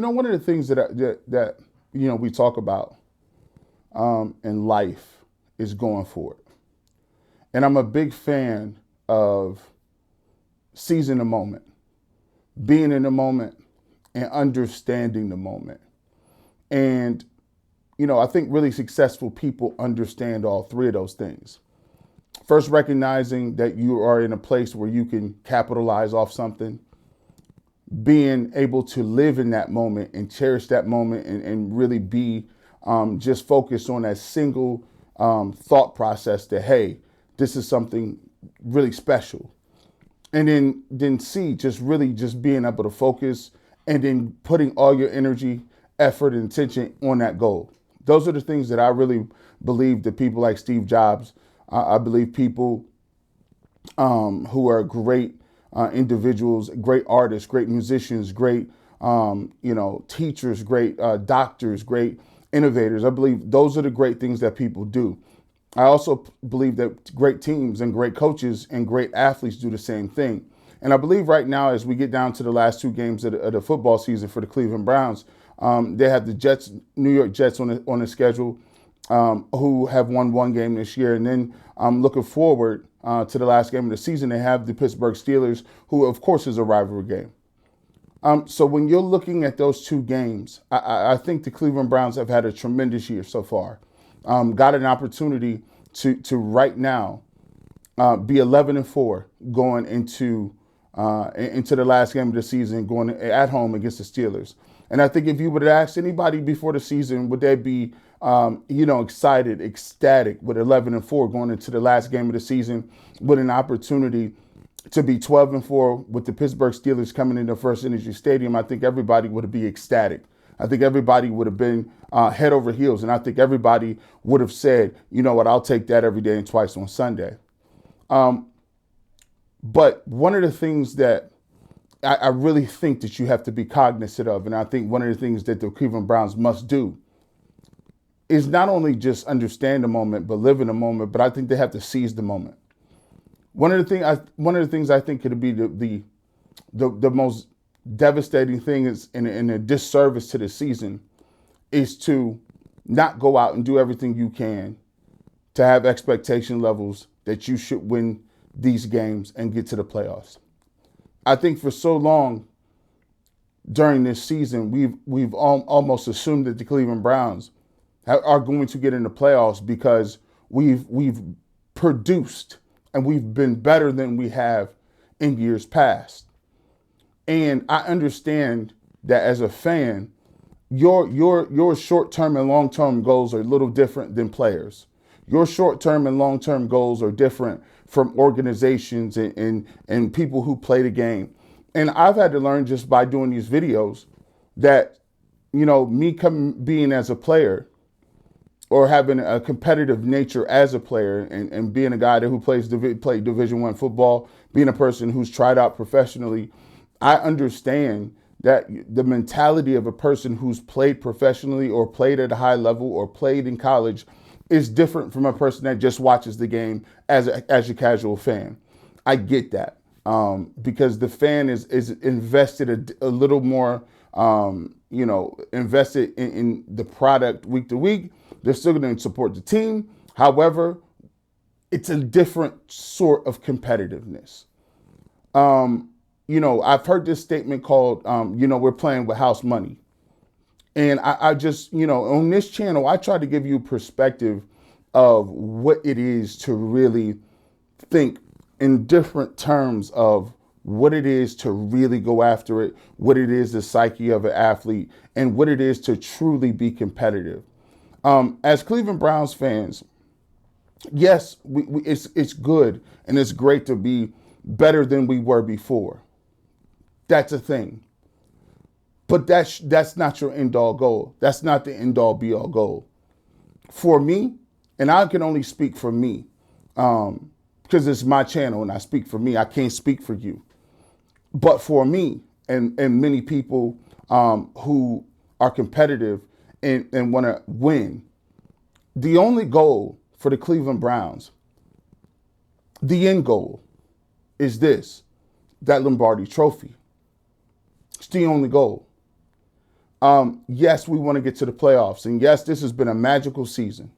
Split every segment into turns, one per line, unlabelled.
one of the things that we talk about in life is going for it. And I'm a big fan of seizing the moment, being in the moment, and understanding the moment. And, I think really successful people understand all three of those things. First, recognizing that you are in a place where you can capitalize off something, being able to live in that moment and cherish that moment and really be just focused on that single thought process that, hey, this is something really special. And then C, just really just being able to focus and then putting all your energy, effort, and attention on that goal. Those are the things that I really believe that people like Steve Jobs, I believe people who are great individuals, great artists, great musicians, great, teachers, great doctors, great innovators. I believe those are the great things that people do. I also believe that great teams and great coaches and great athletes do the same thing. And I believe right now, as we get down to the last two games of the football season for the Cleveland Browns, they have the New York Jets on the schedule, who have won one game this year. And then looking forward to the last game of the season, they have the Pittsburgh Steelers, who, of course, is a rivalry game. So when you're looking at those two games, I think the Cleveland Browns have had a tremendous year so far. Got an opportunity to right now be 11-4 going into the last game of the season, going at home against the Steelers. And I think if you would have asked anybody before the season, would they be excited, ecstatic with 11-4 going into the last game of the season with an opportunity to be 12-4 with the Pittsburgh Steelers coming into First Energy Stadium? I think everybody would be ecstatic. I think everybody would have been head over heels. And I think everybody would have said, you know what, I'll take that every day and twice on Sunday. But one of the things that I really think that you have to be cognizant of, and I think one of the things that the Cleveland Browns must do, is not only just understand the moment, but live in the moment, but I think they have to seize the moment. One of the things I think could be the most devastating thing is in a disservice to the season is to not go out and do everything you can to have expectation levels that you should win these games and get to the playoffs. I think for so long during this season, we've almost assumed that the Cleveland Browns are going to get in the playoffs because we've produced and we've been better than we have in years past. And I understand that as a fan, your short-term and long-term goals are a little different than players. Your short-term and long-term goals are different from organizations and people who play the game. And I've had to learn just by doing these videos that, me being as a player or having a competitive nature as a player and being a guy who played Division I football, being a person who's tried out professionally, I understand that the mentality of a person who's played professionally or played at a high level or played in college is different from a person that just watches the game as a casual fan. I get that because the fan is invested a little more, invested in the product week to week. They're still going to support the team. However, it's a different sort of competitiveness. I've heard this statement called, we're playing with house money. And I just, on this channel, I try to give you perspective of what it is to really think in different terms of what it is to really go after it, what it is the psyche of an athlete, and what it is to truly be competitive. As Cleveland Browns fans, yes, it's good and it's great to be better than we were before. That's a thing. But that's not your end-all goal. That's not the end-all, be-all goal. For me, and I can only speak for me, because it's my channel and I speak for me. I can't speak for you. But for me and many people who are competitive and want to win, the only goal for the Cleveland Browns, the end goal, is this: that Lombardi trophy. It's the only goal. Yes, we want to get to the playoffs. And yes, this has been a magical season.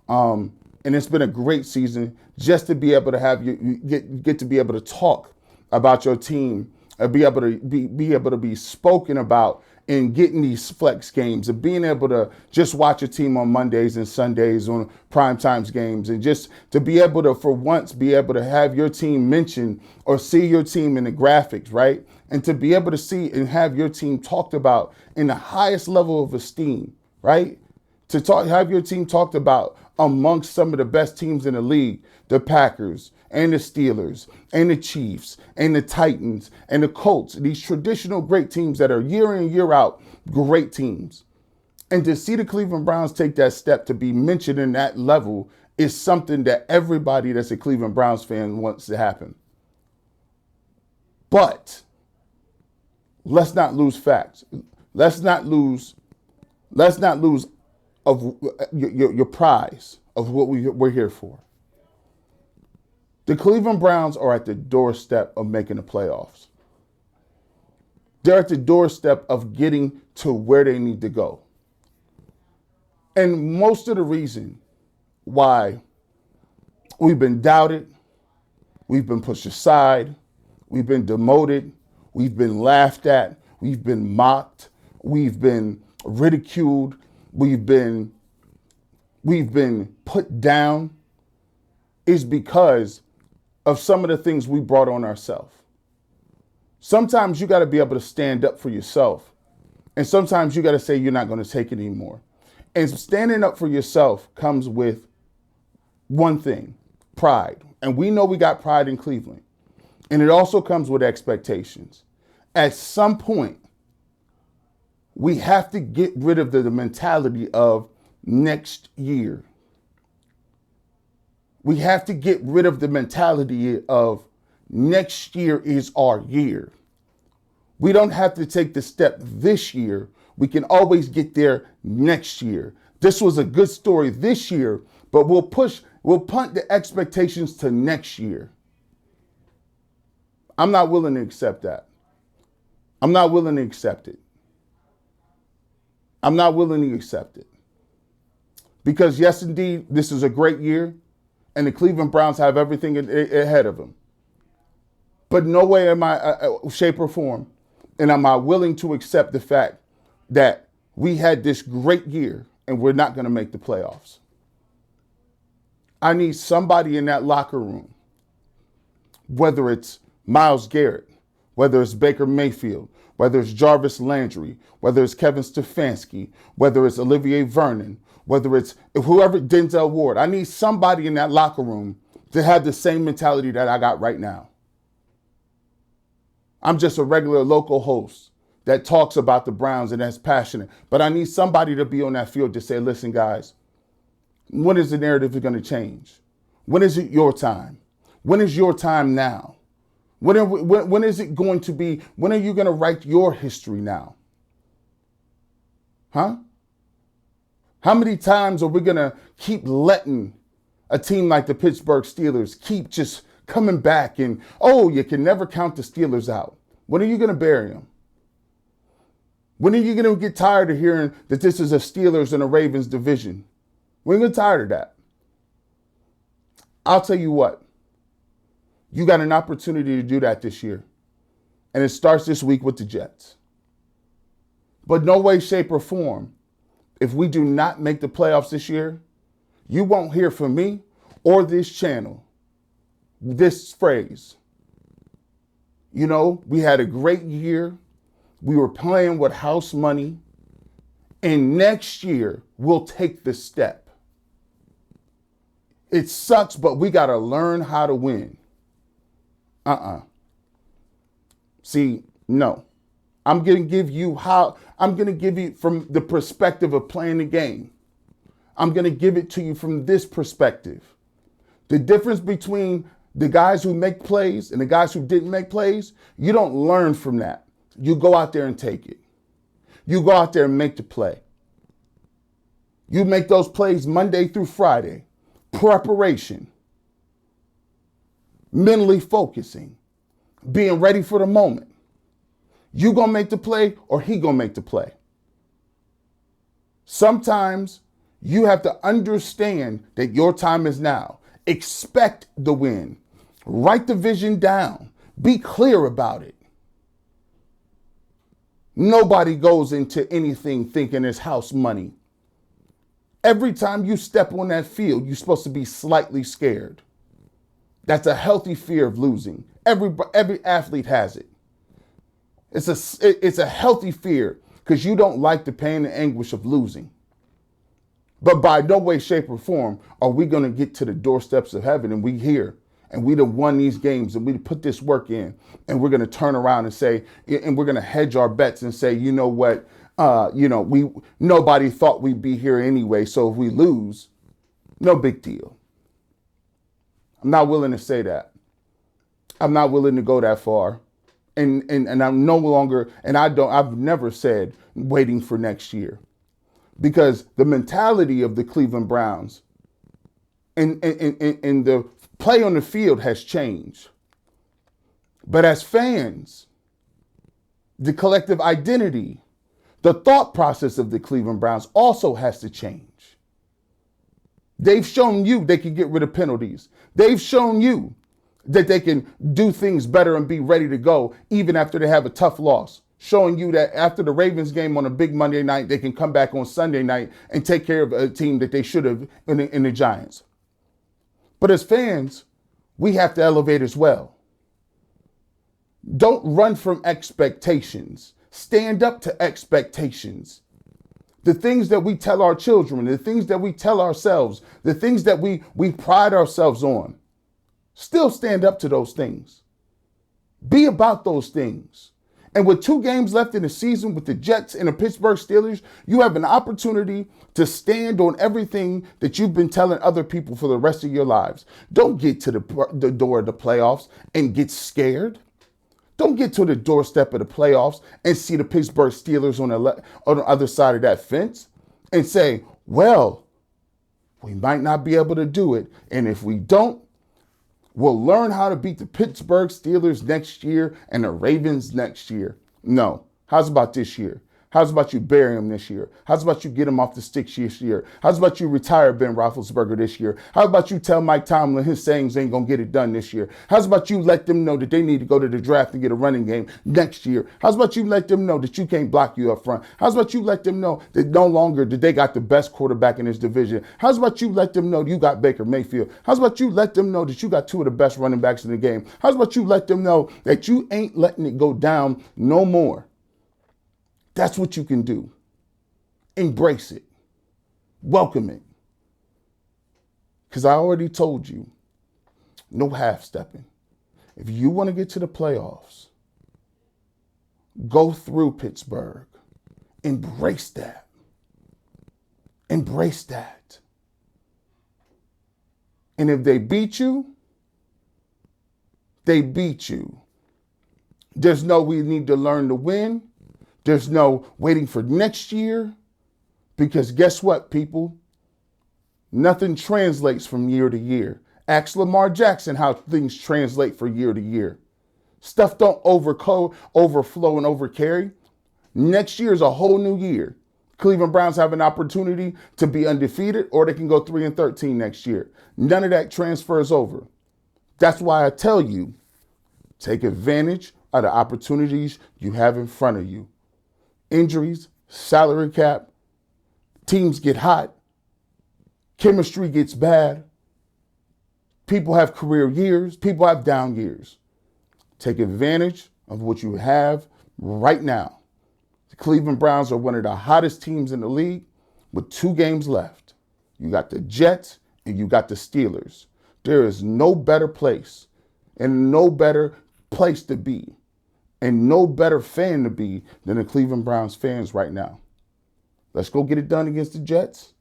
And it's been a great season just to be able to have you get to be able to talk about your team, be able to be able to be spoken about in getting these flex games, and being able to just watch your team on Mondays and Sundays on prime times games, and just to be able to, for once, be able to have your team mentioned or see your team in the graphics, right? And to be able to see and have your team talked about in the highest level of esteem, right? To have your team talked about amongst some of the best teams in the league, the Packers and the Steelers and the Chiefs and the Titans and the Colts, these traditional great teams that are year in, year out, great teams. And to see the Cleveland Browns take that step to be mentioned in that level is something that everybody that's a Cleveland Browns fan wants to happen. But let's not lose facts. Let's not lose of your prize of what we're here for. The Cleveland Browns are at the doorstep of making the playoffs. They're at the doorstep of getting to where they need to go. And most of the reason why we've been doubted, we've been pushed aside, we've been demoted, we've been laughed at, we've been mocked, we've been ridiculed, we've been put down is because of some of the things we brought on ourselves. Sometimes you got to be able to stand up for yourself. And sometimes you got to say you're not going to take it anymore. And standing up for yourself comes with one thing, pride. And we know we got pride in Cleveland. And it also comes with expectations. At some point, we have to get rid of the mentality of next year. We have to get rid of the mentality of next year is our year. We don't have to take the step this year. We can always get there next year. This was a good story this year, but we'll punt the expectations to next year. I'm not willing to accept that. I'm not willing to accept it. I'm not willing to accept it. Because yes, indeed, this is a great year, and the Cleveland Browns have everything ahead of them. But no way am I, shape or form, and am I willing to accept the fact that we had this great year and we're not going to make the playoffs. I need somebody in that locker room, whether it's Myles Garrett, whether it's Baker Mayfield, whether it's Jarvis Landry, whether it's Kevin Stefanski, whether it's Olivier Vernon, whether it's whoever, Denzel Ward. I need somebody in that locker room to have the same mentality that I got right now. I'm just a regular local host that talks about the Browns and that's passionate. But I need somebody to be on that field to say, listen, guys, when is the narrative going to change? When is it your time? When is your time now? When is it going to be? When are you going to write your history now? Huh? How many times are we going to keep letting a team like the Pittsburgh Steelers keep just coming back and, oh, you can never count the Steelers out? When are you going to bury them? When are you going to get tired of hearing that this is a Steelers and a Ravens division? We're going to get tired of that. I'll tell you what. You got an opportunity to do that this year. And it starts this week with the Jets. But no way, shape, or form, if we do not make the playoffs this year, you won't hear from me or this channel this phrase. You know, we had a great year. We were playing with house money. And next year, we'll take the step. It sucks, but we got to learn how to win. See, no. I'm going to give you from the perspective of playing the game. I'm going to give it to you from this perspective. The difference between the guys who make plays and the guys who didn't make plays, you don't learn from that. You go out there and take it. You go out there and make the play. You make those plays Monday through Friday. Preparation. Mentally focusing. Being ready for the moment. You gonna make the play or he gonna make the play? Sometimes you have to understand that your time is now. Expect the win. Write the vision down. Be clear about it. Nobody goes into anything thinking it's house money. Every time you step on that field, you're supposed to be slightly scared. That's a healthy fear of losing. Every athlete has it. It's a healthy fear because you don't like the pain and anguish of losing. But by no way, shape, or form are we going to get to the doorsteps of heaven and we here and we done won these games and we put this work in and we're going to turn around and say, and we're going to hedge our bets and say, you know what, nobody thought we'd be here anyway. So if we lose, no big deal. I'm not willing to say that. I'm not willing to go that far. And I'm no longer, I've never said waiting for next year. Because the mentality of the Cleveland Browns and the play on the field has changed. But as fans, the collective identity, the thought process of the Cleveland Browns also has to change. They've shown you they can get rid of penalties. They've shown you that they can do things better and be ready to go even after they have a tough loss. Showing you that after the Ravens game on a big Monday night, they can come back on Sunday night and take care of a team that they should have in the Giants. But as fans, we have to elevate as well. Don't run from expectations. Stand up to expectations. The things that we tell our children, the things that we tell ourselves, the things that we pride ourselves on, still stand up to those things. Be about those things. And with 2 games left in the season with the Jets and the Pittsburgh Steelers, you have an opportunity to stand on everything that you've been telling other people for the rest of your lives. Don't get to the door of the playoffs and get scared. Don't get to the doorstep of the playoffs and see the Pittsburgh Steelers on the other side of that fence and say, well, we might not be able to do it. And if we don't, we'll learn how to beat the Pittsburgh Steelers next year and the Ravens next year. No. How's about this year? How's about you bury him this year? How's about you get him off the sticks this year? How's about you retire Ben Roethlisberger this year? How about you tell Mike Tomlin his sayings ain't going to get it done this year? How's about you let them know that they need to go to the draft and get a running game next year? How's about you let them know that you can't block you up front? How's about you let them know that no longer that they got the best quarterback in this division? How's about you let them know you got Baker Mayfield? How's about you let them know that you got 2 of the best running backs in the game? How's about you let them know that you ain't letting it go down no more? That's what you can do. Embrace it. Welcome it. Because I already told you, no half-stepping. If you want to get to the playoffs, go through Pittsburgh. Embrace that. Embrace that. And if they beat you, they beat you. There's no we need to learn to win. There's no waiting for next year. Because guess what, people? Nothing translates from year to year. Ask Lamar Jackson how things translate from year to year. Stuff don't overflow and overcarry. Next year is a whole new year. Cleveland Browns have an opportunity to be undefeated, or they can go 3-13 next year. None of that transfers over. That's why I tell you, take advantage of the opportunities you have in front of you. Injuries, salary cap, teams get hot, chemistry gets bad, people have career years, people have down years. Take advantage of what you have right now. The Cleveland Browns are one of the hottest teams in the league with 2 games left. You got the Jets and you got the Steelers. There is no better place and no better place to be and no better fan to be than the Cleveland Browns fans right now. Let's go get it done against the Jets,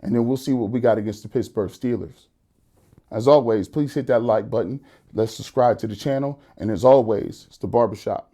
and then we'll see what we got against the Pittsburgh Steelers. As always, please hit that like button. Let's subscribe to the channel. And as always, it's the Barbershop.